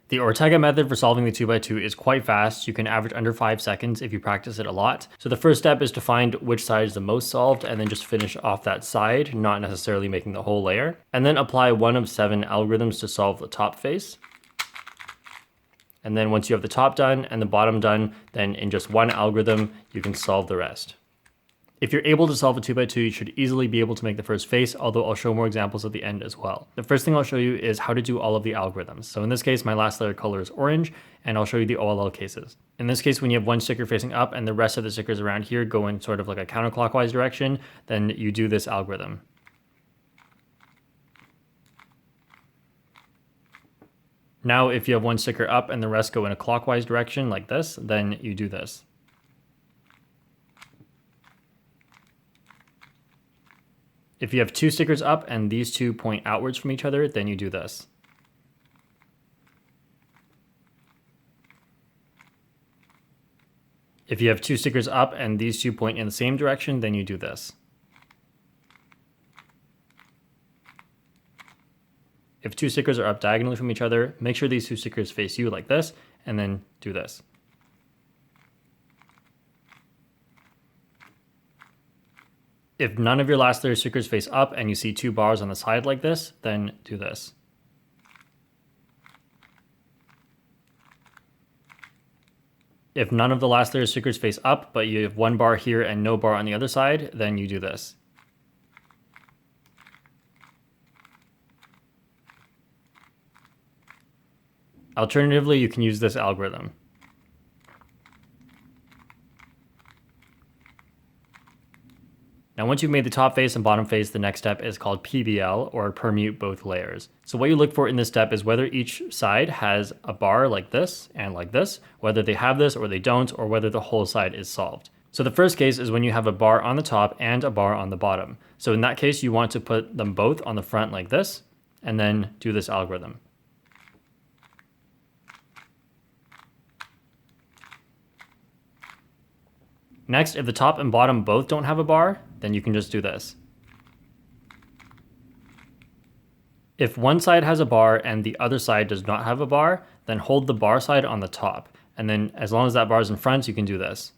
The Ortega method for solving the 2x2 is quite fast. You can average under 5 seconds if you practice it a lot. So the first step is to find which side is the most solved and then just finish off that side, not necessarily making the whole layer. And then apply one of 7 algorithms to solve the top face. And then once you have the top done and the bottom done, then in just one algorithm, you can solve the rest. If you're able to solve a 2x2, you should easily be able to make the first face, although I'll show more examples at the end as well. The first thing I'll show you is how to do all of the algorithms. So in this case, my last layer color is orange, and I'll show you the OLL cases. In this case, when you have one sticker facing up and the rest of the stickers around here go in sort of like a counterclockwise direction, then you do this algorithm. Now, if you have one sticker up and the rest go in a clockwise direction like this, then you do this. If you have 2 stickers up and these 2 point outwards from each other, then you do this. If you have 2 stickers up and these 2 point in the same direction, then you do this. If 2 stickers are up diagonally from each other, make sure these 2 stickers face you like this, and then do this. If none of your last layer stickers face up and you see 2 bars on the side like this, then do this. If none of the last layer stickers face up, but you have 1 bar here and no bar on the other side, then you do this. Alternatively, you can use this algorithm. Now, once you've made the top face and bottom face, the next step is called PBL, or permute both layers. So what you look for in this step is whether each side has a bar like this and like this, whether they have this or they don't, or whether the whole side is solved. So the first case is when you have a bar on the top and a bar on the bottom. So in that case, you want to put them both on the front like this, and then do this algorithm. Next, if the top and bottom both don't have a bar, then you can just do this. If one side has a bar and the other side does not have a bar, then hold the bar side on the top. And then as long as that bar is in front, you can do this.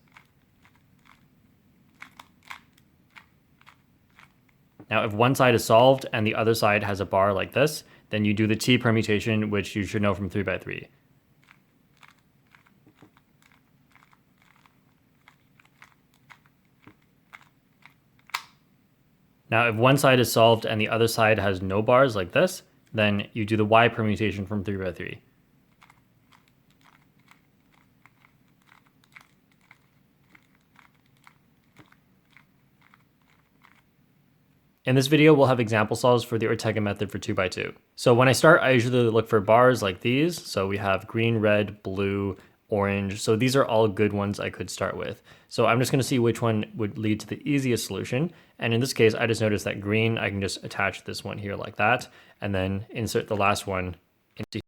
Now, if one side is solved and the other side has a bar like this, then you do the T permutation, which you should know from 3x3. Now, if one side is solved and the other side has no bars like this, then you do the Y permutation from 3x3. In this video, we'll have example solves for the Ortega method for 2x2. So when I start, I usually look for bars like these. So we have green, red, blue, orange. So these are all good ones I could start with. So I'm just going to see which one would lead to the easiest solution. And in this case, I just noticed that green, I can just attach this one here like that, and then insert the last one into